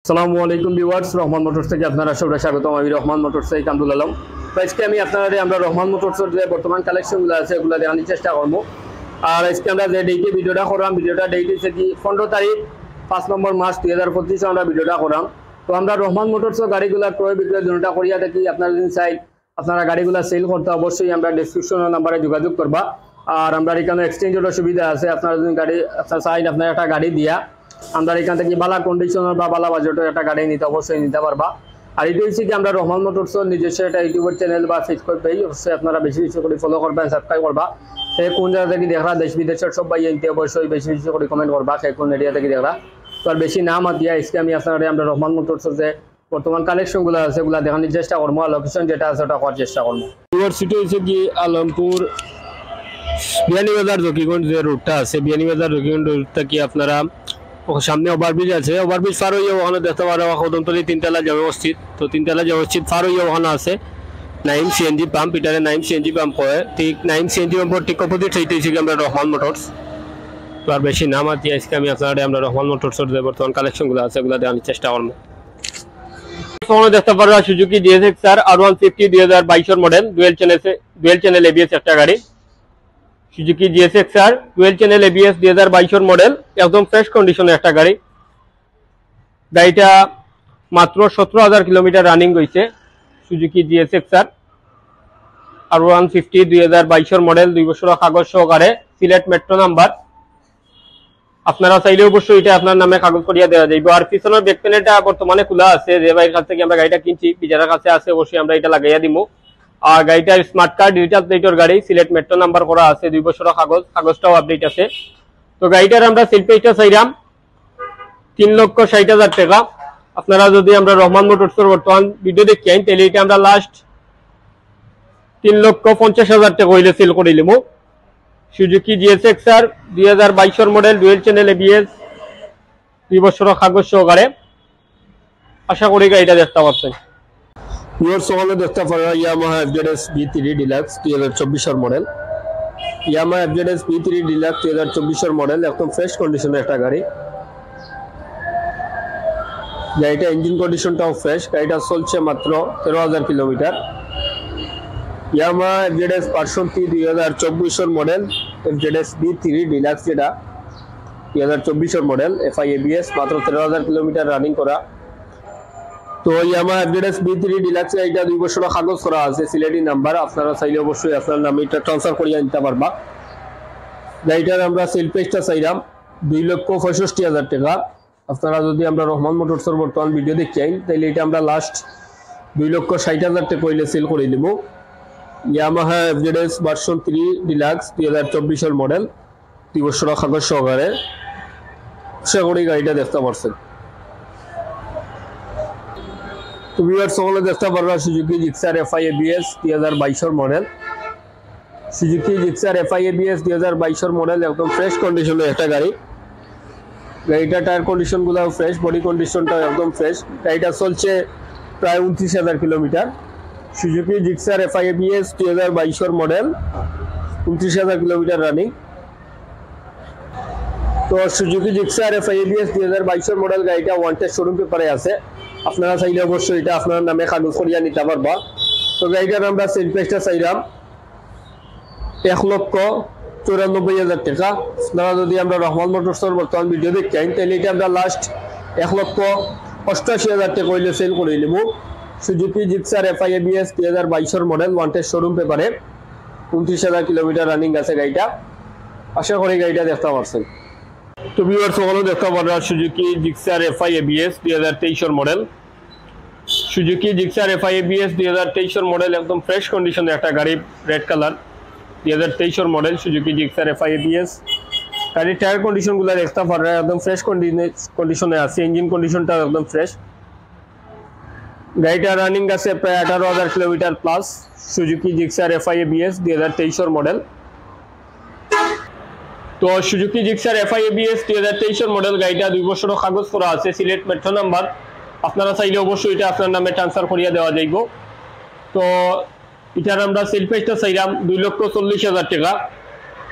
আসসালামু আলাইকুম viewers, Rahman motors থেকে আপনারা সবাই স্বাগতম। আমি রহমান মোটরস থেকে কামরুল আলম। তো আজকে আমি আমরা রহমান মোটরসের যে বর্তমান কালেকশনগুলো আছে এগুলো দেখানোর চেষ্টা করবো। আর আজকে আমরা যে ডেটে ভিডিওটা করলাম, ভিডিওটা ডেট হচ্ছে কি 15 তারিখ 5 নম্বর মাস 2025 আমরা ভিডিওটা করলাম। তো আমরা রহমান মোটরসের গাড়িগুলো ক্রয় বিক্রয় দুটোটা করিয়া থাকি। আপনারা যদি চাই আপনারা গাড়িগুলো সেল করতে অবশ্যই আমরা ডিসক্রিপশনের নাম্বারে যোগাযোগ করবা। আর আমরা এখানে এক্সচেঞ্জের সুবিধা আছে। আপনারা যদি গাড়ি চাই আপনার একটা গাড়ি দিয়া আমরা এখান থেকে বালা কন্ডিশনার বা বালা বাজেটের একটা গাড়ি নিতে অবশ্যই নিতে পারবা। আর এটা হচ্ছে কি আমরা রহমান মোটরসের নিজস্ব একটা ইউটিউবের চ্যানেল বা ফেসবুক পেজ, অবশ্যই আপনারা বেশি বেশি করে ফলো করবেন, সাবস্ক্রাইব করবা। সে কোন জায়গা থেকে দেখা দেশ বিদেশের সব ভাই এনতে অবশ্যই বেশি বেশি করে কমেন্ট করবা সে কোন এরিয়া থেকে দেখা। তো আর বেশি নাম দিয়া আজকে আমি আমরা রহমান মোটরসের যে বর্তমান কালেকশনগুলো আছে সেগুলো দেখানোর চেষ্টা করবো। আর লোকেশন যেটা আছে ওটা করার চেষ্টা করবো। ইউনিভার্সিটি হচ্ছে কি আলমপুর বিয়ানীবাজার জকিগঞ্জ যে রুটটা আছে, বিয়ানীবাজার জকিগঞ্জ রুটটা কি আপনারা সামনে ওভারব্রিজ আছে, ওভারব্রিজ পার হইয়া ওখানে দেখতে পারো কদমতলী তিনতলা জামে মসজিদ। তো তিনতলা জামে মসজিদ পার হইয়া ওখানে আছে নাইম সিএনজি পাম্প, এটারে নাইম সিএনজি পাম্প হয়। ঠিক নাইম সিএনজি পাম্পের ঠিক অপোজিট হইতেছি আমরা রহমান মোটরস। তো আর বেশি নাম আছে আজকে আমি আমরা রহমান মোটরসের যে বর্তমান কালেকশনগুলো আছে এগুলো দেওয়ার চেষ্টা করবো। দেখতে পারো Suzuki GSX-R R150 2022 model dual channel ABS একটা গাড়ি। Suzuki GSX-R dual channel ABS 2022 model, একদম ফ্রেশ কন্ডিশনের একটা গাড়ি। গাড়িটা মাত্র 17,000 কিলোমিটার রানিং হয়েছে। সুজুকি জিএসএক্সআর R150 2022 মডেল, 2 বছরের কাগজ সহকারে, সিলেট মেট্রো নাম্বার। আপনারা চাইলে অবশ্যই এটা আপনার নামে কাগজ করিয়া দেওয়া যাইবে। আর পিছনের ব্যাক প্যানেলটা বর্তমানে খোলা আছে, যে ভাইয়ের কাছ থেকে আমরা গাড়িটা কিনছি বিজারের কাছে আছে, অবশ্যই আমরা এটা লাগাইয়া দিব। আর গাড়িটার স্মার্ট কার্ড ডিজিটাল প্লেটের গাড়ি, সিলেট মেট্রো নাম্বার করা আছে, 2 বছরের কাগজটাও আপডেট আছে। তো গাড়িটার আমরা সেল প্রাইসটা চাইলাম 3,60,000 টাকা। আপনারা যদি আমরা রহমান মোটরসের বর্তমান ভিডিও দেখেন তাহলে এটা আমরা লাস্ট 3,50,000 টাকা হইলে সেল করে নিব। Suzuki GSX-R 2022 model, dual channel ABS, 2 বছরের কাগজ সহকারে। আশা করি গাড়িটা দেখতে পাচ্ছেন। দেখতে পারো Yamaha FZS B3 deluxe 2024 model. Yamaha FZS B3 deluxe 2024 model, একদম ফ্রেশ কন্ডিশনের একটা গাড়ি। গাড়িটা ইঞ্জিন কন্ডিশনটাও ফ্রেশ। গাড়িটা চলছে মাত্র 13,000 kilometre. Yamaha FZS version 3 2024 model, FZS B3 deluxe যেটা 2024 মডেল, FI ABS, মাত্র 13,000 কিলোমিটার রানিং করা। তো ইয়ামাহা এফজেডএস B3 ডিলাক্স এটা 2 বছরের কাগজ করা আছে, সিলেটি নাম্বার। আপনারা চাইলে অবশ্যই আপনার নামে এটা ট্রান্সফার করিয়ে নিতে পারবা। গাড়িটার আমরা সেল প্রাইসটা চাইলাম 2,65,000 টাকা। আপনারা যদি আমরা রহমান মোটরসের বর্তমান ভিডিও দেখেন তাহলে এটা আমরা লাস্ট 2,60,000 টাকা হইলে সেল করে দিব। Yamaha FZS version 3 deluxe 2024 model, 2 বছরের কাগজ সহকারে। আশা করি গাড়িটা দেখতে পারছেন। তো ভিউয়ার্স সকলে দেখতে পারবা Suzuki Gixxer FI ABS 2022 model. Suzuki Gixxer FI ABS 2022 model, একদম ফ্রেশ কন্ডিশনের একটা গাড়ি। গাড়িটা টায়ার কন্ডিশন গুলো ফ্রেশ, বডি কন্ডিশনটাও একদম ফ্রেশ। গাড়িটা চলছে প্রায় 29,000 kilometre. Suzuki Gixxer FI ABS 2022 model, 29,000 kilometre running. তো Suzuki Gixxer FI ABS 2022 model গাড়িটা ওয়ান্টেড শোরুম পেপারে আছে। আপনারা চাইলে অবশ্যই এটা আপনার নামে কাগজ করিয়া নিতে পারবা। তো গাড়িটার আমরা সেল প্রাইসটা চাইলাম 1,94,000 টাকা। আপনারা যদি আমরা রহমান মোটরসের বর্তমান ভিডিও দেখেন তাহলে এটা আমরা লাস্ট 1,88,000 টাকা হইলে সেল করে নিব। Suzuki Gixxer FI ABS 2022 model, wanted showroom পেপারে, 29,000 কিলোমিটার রানিং আছে গাড়িটা। আশা করি গাড়িটা দেখতে পারছেন। তো ভিউয়ার্স সকলে দেখতে পারবা Suzuki Gixxer FI ABS 2023 model. Suzuki Gixxer FI ABS 2023 model, একদম ফ্রেশ কন্ডিশনের একটা গাড়ি, red colour, 2023 model Suzuki Gixxer FI ABS। গাড়ির টায়ার কন্ডিশনগুলো দেখতে পারবা একদম ফ্রেশ কন্ডিশনে আছে, ইঞ্জিন কন্ডিশনটা একদম ফ্রেশ। গাড়িটা রানিং আছে প্রায় 18,000 kilometre plus. Suzuki Gixxer FI ABS 2023 model. তো Suzuki Gixxer FI ABS 2023 model গাড়িটা 2 বছরের কাগজ করা আছে, সিলেট মেট্রো নাম্বার। আপনারা চাইলে অবশ্যই এটা আপনার নামে ট্রান্সফার করিয়া দেওয়া যাইব। তো এটার আমরা সেল প্রাইসটা চাইলাম 2,40,000 টাকা।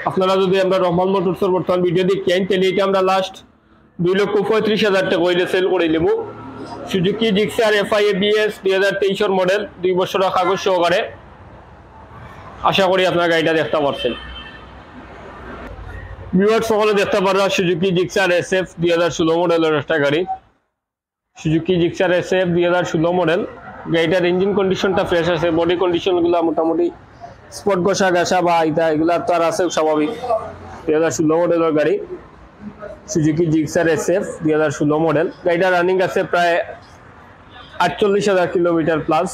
আপনারা যদি আমরা রহমান মোটরসের বর্তমান ভিডিও দেখেন তাহলে এটা আমরা লাস্ট 2,35,000 টাকা হইলে সেল করে নেব। Suzuki Gixxer FI ABS 2023 model 2 বছরের কাগজ সহকারে। আশা করি আপনারা গাড়িটা দেখতে পাচ্ছেন। ভিউয়ার্স সকলে দেখতে পাররা সুজুকি জিক্সার এসএফ 2016 মডেলের একটা গাড়ি। Suzuki Gixxer SF 2016 model. গাড়িটার ইঞ্জিন কন্ডিশনটা ফ্রেশ আছে, বডি কন্ডিশনগুলো মোটামুটি স্পট ঘষা ঘাসা বা ইটা এগুলা তো আর আছে স্বাভাবিক। 2016 মডেলের গাড়ি সুজুকি জিক্সার এসএফ 2016 মডেল। গাড়িটা রানিং আছে প্রায় 48,000 kilometre plus.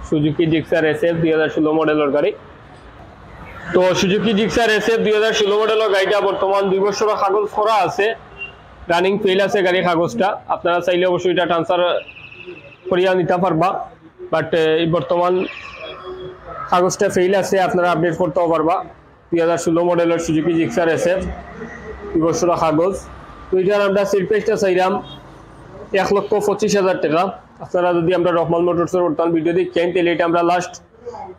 Suzuki Gixxer SF 2016 মডেলের গাড়ি। তো সুজুকি জিক্সার এসএফ 2016 মডেলের গাড়িটা বর্তমান 2 বছরের কাগজ করা আছে, রানিং ফেল আছে গাড়ির কাগজটা। আপনারা চাইলে অবশ্যই এটা ট্রান্সফার করিয়া নিতে পারবা, বাট এই বর্তমান কাগজটা ফেল আছে, আপনারা আপডেট করতেও পারবা। 2016 মডেলের সুজুকি জিক্সার এসএফ 2 বছরের কাগজ। তো এটার আমরা সেল প্রাইসটা চাইলাম 1,25,000 টাকা। আপনারা যদি আমরা রহমান মোটরসের বর্তমান ভিডিও দেখেন তাহলে এটা আমরা লাস্ট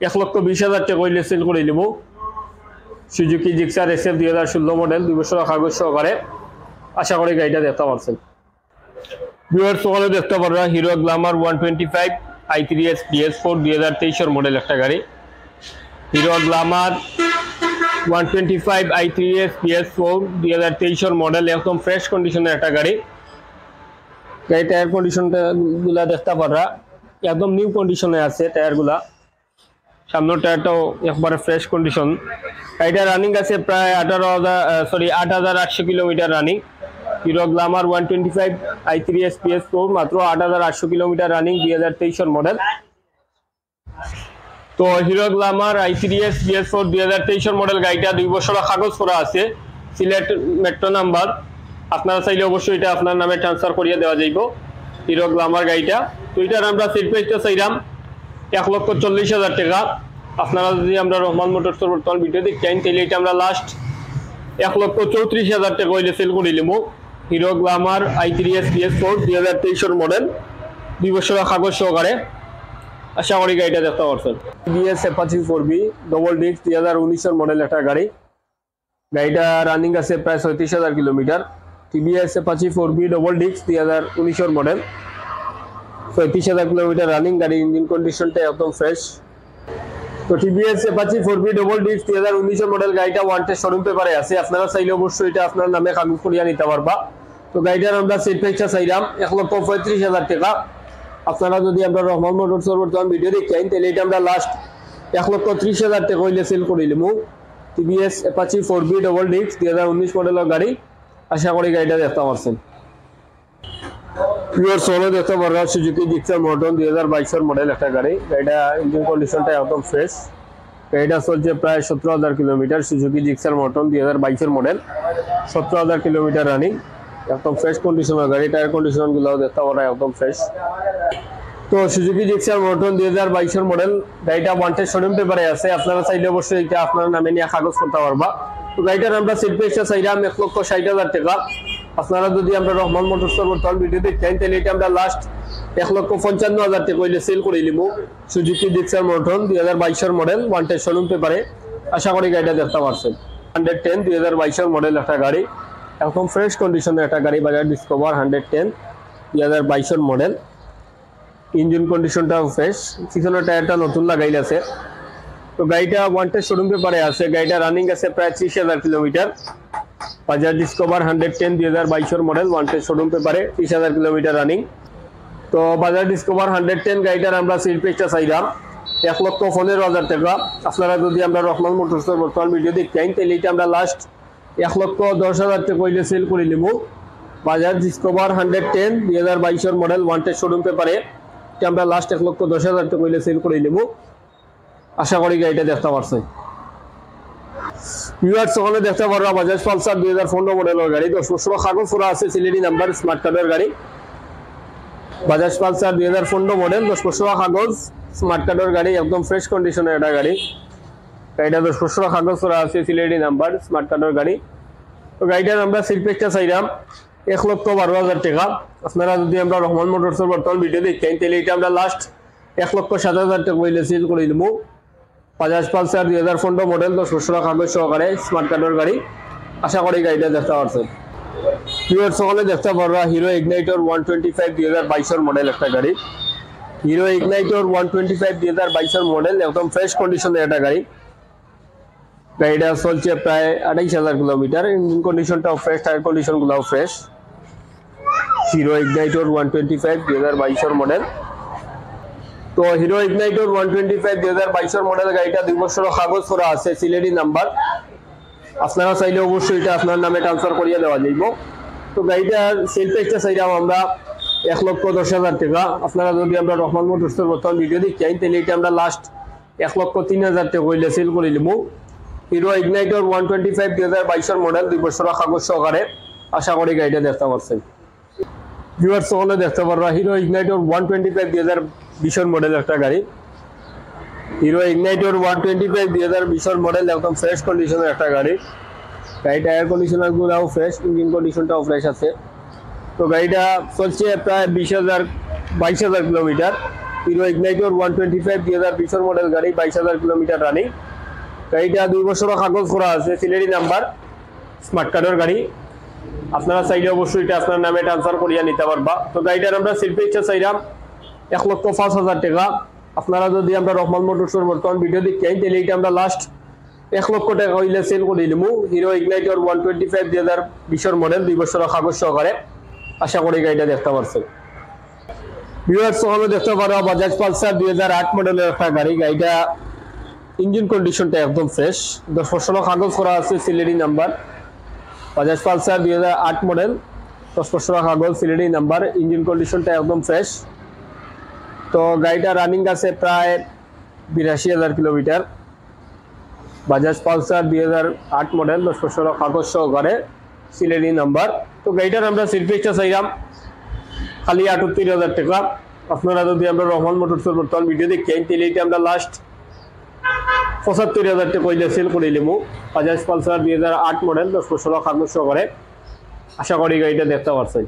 1,20,000 টাকা হইলে সেল করে নেব। সুজুকি জিক্সার এসএফ 2016 মডেল 2 বছরের কাগজ সহকারে। আশা করি গাড়িটা দেখতে পাচ্ছেন। ভিউয়ার্স সকলে দেখতে পাররা hero Glamour 125 i3s PS4 2023 model একটা গাড়ি। Hero Glamour 125 i3s PS4 2023 model, একদম ফ্রেশ কন্ডিশনের একটা গাড়ি। গাড়ি টায়ার কন্ডিশনটা গুলা দেখতে পাররা একদম নিউ কন্ডিশনে আছে টায়ারগুলা। সামনের টায়ারটাও একবারে ফ্রেশ কন্ডিশন। গাড়িটা রানিং আছে প্রায় 8,800 kilometre running. Hero Glamour 125 i3s PS4 মাত্র 8,800 কিলোমিটার রানিং, 2023 মডেল। তো hero Glamour i3s PS4 2023 model গাড়িটা 2 বছরের কাগজ করা আছে, সিলেট মেট্রো নাম্বার। আপনারা চাইলে অবশ্যই এটা আপনার নামে ট্রান্সফার করিয়ে দেওয়া যাইব হিরো গ্ল্যামার গাড়িটা। তো এটার আমরা সেল প্রাইসটা চাইলাম 1,40,000 টাকা। আপনারা যদি আমরা রহমান মোটরসের বর্তমান ভিডিও দেখেন তাহলে এটা আমরা লাস্ট 1,34,000 টাকা হইলে সেল করে নিব। Hero Glamour i3s PS4 2023 model 2 বছরের কাগজ সহকারে। আশা করি গাড়িটা দেখতে পাচ্ছেন। TVS Apache 4B double disc 2019 model একটা গাড়ি। গাড়িটা রানিং আছে প্রায় 37,000 kilometre. TVS Apache 4B double disc 2019 model, 37,000 kilometre running গাড়ি। ইঞ্জিন কন্ডিশনটা একদম ফ্রেশ। তো TVS Apache 4B double disc 2019 model গাড়িটা ওয়ান্টেড শোরুম পেপারে আছে। আপনারা চাইলে অবশ্যই এটা আপনার নামে কাগজ করিয়া নিতে পারবা। তো গাড়িটার আমরা সেল প্রাইসটা চাইলাম 1,35,000 টাকা। আপনারা যদি আমরা রহমান মোটরসের বর্তমান ভিডিও দেখেন তাহলে এটা আমরা লাস্ট 1,30,000 টাকা হইলে সেল করে নিব। TVS Apache 4B double disc 2019 মডেলের গাড়ি। আশা করি গাড়িটা দেখতে পাচ্ছেন। পিওর সোলো দেখতে পাররা সুজুকি জিক্সার মডেল 2022 মডেল একটা গাড়ি। গাড়িটা ইঞ্জিন কন্ডিশনটা একদম ফ্রেশ। গাড়িটা চলছে প্রায় 17,000 kilometre. Suzuki Gixxer model 2022 model, 17,000 kilometre running, একদম ফ্রেশ কন্ডিশনের গাড়ি। টায়ার কন্ডিশন গুলো দেখতে পারা একদম ফ্রেশ। তো সুজুকি জিক্সার মডেল 2022 মডেল গাড়িটা ওয়ান্টেড শোরুম পেপারে আছে। আপনারা চাইলে অবশ্যই এটা আপনার নামে নিয়ে কাগজ করতে পারবা। তো গাড়িটার আমরা সেল প্রাইসটা চাইলাম 1,60,000 টাকা। আপনারা যদি আমরা রহমান মোটরসের বর্তমান ভিডিও দেখেন তাহলে এটা আমরা লাস্ট 1,55,000 টাকা হইলে সেল করে নিব। Suzuki Gixxer model 2022 model wanted showroom পেপারে। আশা করি গাড়িটা দেখতে পাচ্ছেন। 110 2022 মডেল একটা গাড়ি, একদম ফ্রেশ কন্ডিশনের একটা গাড়ি। Bajaj Discover 110 2022 model. ইঞ্জিন কন্ডিশনটাও ফ্রেশ, পিছনের টায়ারটা নতুন লাগাইল আছে। তো গাড়িটা ওয়ান্টেড শোরুম পেপারে আছে। গাড়িটা রানিং আছে প্রায় 30,000 kilometre. Bajaj Discover 110 2022 model wanted showroom পেপারে, 30,000 কিলোমিটার রানিং। তো বাজাজ ডিসকভার 110 গাড়িটার আমরা সেল প্রাইসটা চাইলাম 1,15,000 টাকা। আপনারা যদি আমরা রহমান মোটরসের বর্তমান ভিডিও দেখেন তাহলে এটা আমরা লাস্ট 1,10,000 টাকা হইলে সেল করে নিব। Bajaj Discover 110 2022 model wanted showroom পেপারে এটা আমরা লাস্ট 1,10,000 টাকা হইলে সেল করে নিব। আশা করি গাড়িটা দেখতে পাচ্ছেন। ভিউয়ার্স সকলে দেখতে পারবা বাজাজ পালসার 2015 মডেলের গাড়ি, 10 বছরের কাগজ পুরা আছে, সিলেটি নাম্বার, স্মার্ট কার্ডের গাড়ি। বাজাজ পালসার 2015 মডেল, 10 বছরের কাগজ, স্মার্ট কার্ডের গাড়ি, একদম ফ্রেশ কন্ডিশনের একটা গাড়ি। গাড়িটা 10 বছরের কাগজ পুরা আছে, সিলেটি নাম্বার, স্মার্ট কার্ডের গাড়ি। তো গাড়িটার আমরা সেল প্রাইসটা চাইলাম 1,12,000 টাকা। আপনারা যদি আমরা রহমান মোটরসের বর্তমান ভিডিও দেখেন তাহলে এটা আমরা লাস্ট 1,07,000 টাকা হইলে সেল করে নিব। বাজাজ পালসার 2015 মডেল, 10 বছরের কাগজ সহকারে, স্মার্ট কার্ডের গাড়ি। আশা করি গাড়িটা দেখতে পাচ্ছেন। ভিউয়ার্স সকলে দেখতে পারবা হিরো ইগনাইটর 125 2022 এর মডেল একটা গাড়ি। হিরো ইগনাইটর 125 2022 এর মডেল, একদম ফ্রেশ কন্ডিশনের একটা গাড়ি। গাড়িটা চলছে প্রায় 28000 কিলোমিটার। ইঞ্জিন কন্ডিশনটাও ফ্রেশ, টায়ার কন্ডিশনগুলোও ফ্রেশ। হিরো ইগনাইটর 125 2022 এর মডেল। তো হিরো ইগনাইটর 125 2022 এর মডেল গাড়িটা 2 বছরের কাগজ করা আছে, সিলেটি নাম্বার। আপনারা চাইলে অবশ্যই এটা আপনার নামে ট্রান্সফার করিয়ে দেওয়া যাইব। তো গাড়িটার সেল প্রাইসটা চাইলাম আমরা 1,10,000 টাকা। আপনারা যদি আমরা রহমান মোটরসের বর্তমান ভিডিও দেখেন তাহলে এটা আমরা লাস্ট 1,03,000 টাকা হইলে সেল করে দিব। হিরো ইগনাইটর 125 2022 এর মডেল, 2 বছরের কাগজ সহকারে। আশা করি গাড়িটা দেখতে পাচ্ছেন। ভিউয়ার্স সকলে দেখতে পারবা হিরো ইগনাইটর 125 2020 এর মডেল একটা গাড়ি। হিরো ইগনাইটর 125 2020 এর মডেল, একদম ফ্রেশ কন্ডিশনের একটা গাড়ি। গাড়িটা এয়ার কন্ডিশনার গুলাও ফ্রেশ, ইঞ্জিন কন্ডিশনটাও ফ্রেশ আছে। তো গাড়িটা চলছে প্রায় 22,000 কিলোমিটার। হিরো ইগনাইটর 125 2020 এর মডেল গাড়ি, 22,000 কিলোমিটার রানিং। গাড়িটা 2 বছরের কাগজ করা আছে, সিলেটি নাম্বার, স্মার্ট কার্ডের গাড়ি। আপনারা চাইলে অবশ্যই এটা আপনার নামে ট্রান্সফার করিয়া নিতে পারবা। তো গাড়িটার আমরা সেল প্রাইসটা চাইলাম 1,05,000 টাকা। আপনারা যদি আমরা রহমান মোটরসের বর্তমান ভিডিও দেখেন তাহলে এটা আমরা লাস্ট 1 লক্ষ টাকা হইলে সেল করে দিব। হিরো ইগনাইটর 125 2020 এর মডেল, 2 বছরের কাগজ সহকারে। আশা করি গাড়িটা দেখতে পাচ্ছেন। ভিউয়ার্স সকলে দেখতে পারো বাজাজ পালসার 2008 মডেলের একটা গাড়ি। গাড়িটা ইঞ্জিন কন্ডিশনটা একদম ফ্রেশ, 10 বছরের কাগজ করা আছে, Sylheti number. Bajaj Pulsar 2008 model, 10 বছরের কাগজ, সিলেটি নাম্বার, ইঞ্জিন কন্ডিশনটা একদম ফ্রেশ। তো গাড়িটা রানিং আছে প্রায় 82,000 কিলোমিটার। বাজাজ পালসার 2008 মডেল, 10 বছরের কাগজ সহকারে, সিলেটি নাম্বার। তো গাড়িটার আমরা সেল প্রাইসটা চাইলাম খালি 78,000 টাকা। আপনারা যদি আমরা রহমান মোটরসের বর্তমান ভিডিও দেখেন তাহলে এটা আমরা লাস্ট 75,000 টাকা হইলে সেল করে দিব। বাজাজ পালসার 2008 মডেল, 10 বছরের কাগজ সহকারে। আশা করি গাড়িটা দেখতে পাচ্ছেন।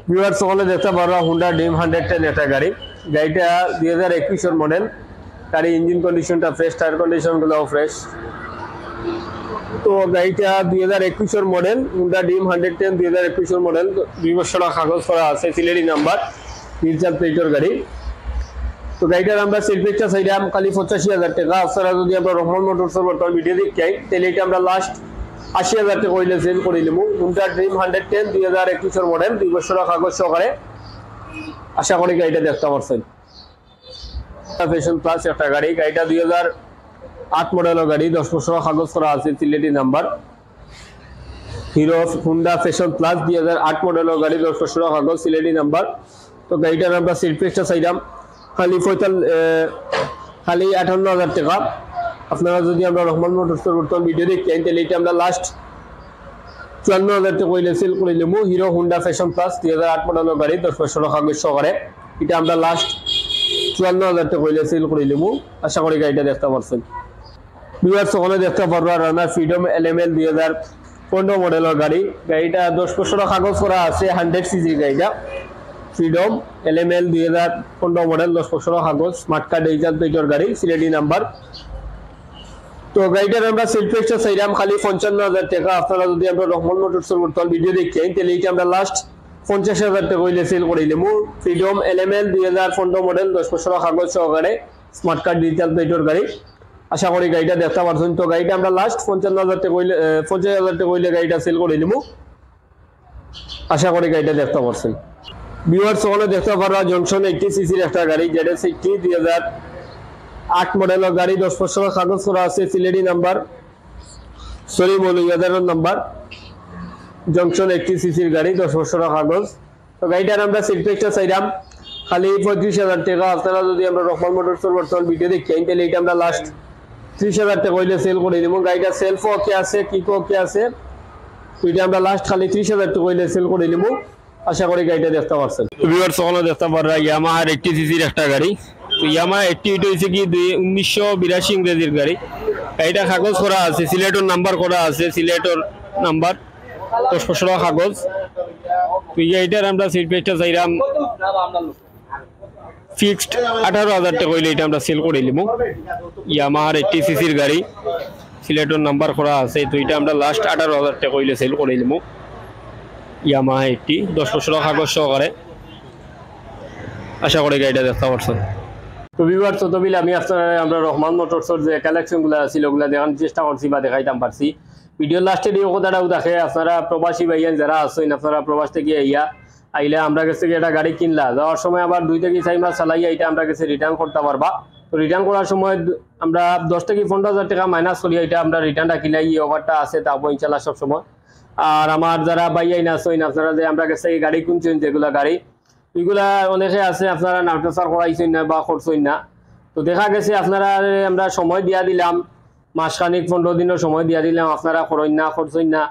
ভিউয়ার্স সকলে দেখতে পারবা হুন্ডা ড্রিম 110 একটা গাড়ি। গাড়িটা 2021 এর মডেল গাড়ি, ইঞ্জিন কন্ডিশনটা ফ্রেশ, টায়ার কন্ডিশনগুলোও ফ্রেশ। তো গাড়িটা 2021 এর মডেল, হুন্ডা ড্রিম 110 2021 এর মডেল, 2 বছরের কাগজ করা আছে, সিলেটি নাম্বার, নির্জাল প্লেটের গাড়ি। তো গাড়িটার আমরা সেল প্রাইসটা চাইলাম খালি 85,000 টাকা। আপনারা যদি আমরা রহমান মোটরসের বর্তমান ভিডিও দেখেন তাহলে এটা আমরা লাস্ট 80,000 টাকা হইলে সেল করে দিব। হুন্ডা ড্রিম 110 2021 এর মডেল, 2 বছরের কাগজ সহকারে। আশা করি গাড়িটা দেখতে পাচ্ছেন। ফ্যাশন প্লাস একটা গাড়ি। গাড়িটা 2008 মডেলের গাড়ি, 10 বছরের কাগজ করা আছে, Sylheti number. Hero Honda fashion plus 2008 মডেলের গাড়ি, 10 বছরের কাগজ, সিলেটি নাম্বার। তো গাড়িটার আমরা সেল প্রাইসটা চাইলাম খালি 58,000 টাকা। আপনারা যদি আমরা রহমান মোটরসের বর্তমান ভিডিও দেখেন তাহলে এটা আমরা লাস্ট 54,000 টাকা হইলে সেল করে দিব। হিরো হুন্ডা ফ্যাশন প্লাস 2008 মডেলের গাড়ি, 10 বছরের কাগজ সহকারে। এটা আমরা লাস্ট 54,000 টাকা হইলে সেল করে দিব। আশা করি গাড়িটা দেখতে পাচ্ছেন। ভিউয়ার্স সকলে দেখতে পারবা রানার ফ্রিডম LML 2015 মডেলের গাড়ি। গাড়িটা 10 বছরের কাগজ করা আছে, 100 সিসি গাড়িটা। ফ্রিডম LML 2015 মডেল, 10 বছরের কাগজ, স্মার্ট কার্ড, ডিজিটাল প্লেটের গাড়ি, সিলেটি নাম্বার। তো গাড়িটার আমরা সেল প্রাইসটা চাইলাম খালি 55,000 টাকা। আপনারা যদি আমরা রহমান মোটরসের বর্তমান ভিডিও দেখেন তাহলে এটা আমরা লাস্ট 50,000 টাকা হইলে সেল করে দিব। ফ্রিডম LML 2015 মডেল, 10 বছরের কাগজ সহকারে, স্মার্ট কার্ড, ডিজিটাল প্লেটের গাড়ি। আশা করি গাড়িটা দেখতে পাচ্ছেন। তো গাড়িটা আমরা লাস্ট 55,000 টাকা হইলে 50,000 টাকা হইলে গাড়িটা সেল করে দিব। আশা করি গাড়িটা দেখতে পাচ্ছেন। ভিউয়ার্স সকলে দেখতে পারবা জনসন 80 সিসির একটা গাড়ি, ZS80 2008 মডেলের গাড়ি, 10 বছরের কাগজ করা আছে, সিলেটি নাম্বার, সরি মৌলভীবাজারের নাম্বার। জংশন 80 সিসির গাড়ি, 10 বছরের কাগজ। তো গাড়িটার আমরা সেল প্রাইসটা চাইলাম খালি 35,000 টাকা। আপনারা যদি আমরা রহমান মোটরসের বর্তমান ভিডিও দেখেন তাহলে এটা আমরা লাস্ট 30,000 টাকা হইলে সেল করে দিব। গাড়িটা সেলফ ওকে আছে, কিক ওকে আছে। এটা আমরা লাস্ট খালি 30,000 টাকা হইলে সেল করে দিব। আশা করি গাড়িটা দেখতে পাচ্ছেন। ভিউয়ার্স সকলে দেখতে পাররা ইয়ামাহা 80 সিসির একটা গাড়ি। তো ইয়ামাহা 80 এটা হইছে কি 1982 ইংরেজির গাড়ি। গাড়িটা কাগজ করা আছে, সিলেটের নাম্বার করা আছে, সিলেটের নাম্বার, 10 বছরের কাগজ। তো এইটার আমরা সেল প্রাইসটা চাইলাম ফিক্সড 18,000 টাকা হইলে এটা আমরা সেল করে নিব। ইয়ামাহার 80 সিসির গাড়ি, সিলেটের নাম্বার করা আছে। তো এটা আমরা লাস্ট 18,000 টাকা হইলে সেল করে নিব। ইয়ামাহা 80 10 বছরের কাগজ সহকারে। আশা করি গাড়িটা দেখতে পারছেন। তো ভিউয়ার্স ততবিল আমি আমরা রহমান মোটরসের যে কালেকশনগুলো ছিল ওগুলো দেখানোর চেষ্টা করছি বা দেখাইতাম পারছি। ভিডিওর লাস্টে এই কথাটাও দেখে আপনারা প্রবাসী ভাইয়ান যারা আছেন আপনারা প্রবাস থেকে আইলে আমরা কাছে একটা গাড়ি কিনলা যাওয়ার সময় আবার 2 থেকে 4 মাস চালাইয়া এটা আমরা কাছে রিটার্ন করতে পারবা। তো রিটার্ন করার সময় আমরা 10 থেকে 15,000 টাকা মাইনাস করি এটা আমরা রিটার্নটা কিনাই এই অফারটা আছে তারপর ইনশাল্লাহ সবসময়। আর আমার যারা ভাইয়াইন আছেন আপনারা যে আমরা কাছে গাড়ি কিনছেন যেগুলা গাড়ি এগুলা অনেকে আছে আপনারা নাটসার করাইছেন না বা করছেন না। তো দেখা গেছে আপনারা আমরা সময় দিয়া দিলাম মাসখানিক 15 দিনের সময় দিয়া দিলাম আপনারা করেন না করছেন না।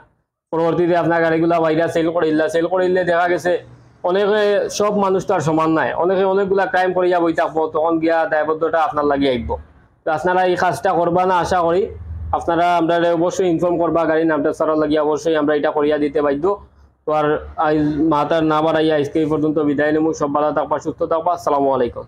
পরবর্তীতে আপনার গাড়িগুলা বাইরে সেল করিলে দেখা গেছে অনেকে সব মানুষ তো আর সমান নাই, অনেকে অনেকগুলা ক্রাইম করিয়া বই থাকবো তখন গিয়া দায়বদ্ধতা আপনার লাগিয়ে আইব। তো আপনারা এই কাজটা করবা না আশা করি আপনারা আমরা অবশ্যই ইনফর্ম করবা গাড়ি নামটা সারা লাগিয়ে অবশ্যই আমরা এটা করিয়া দিতে বাধ্য। তো আর মাতার না বাড়াইয়া আজকে এই পর্যন্ত বিদায় নেব। সব ভালো থাকবা সুস্থ থাকবা। আসসালামু আলাইকুম।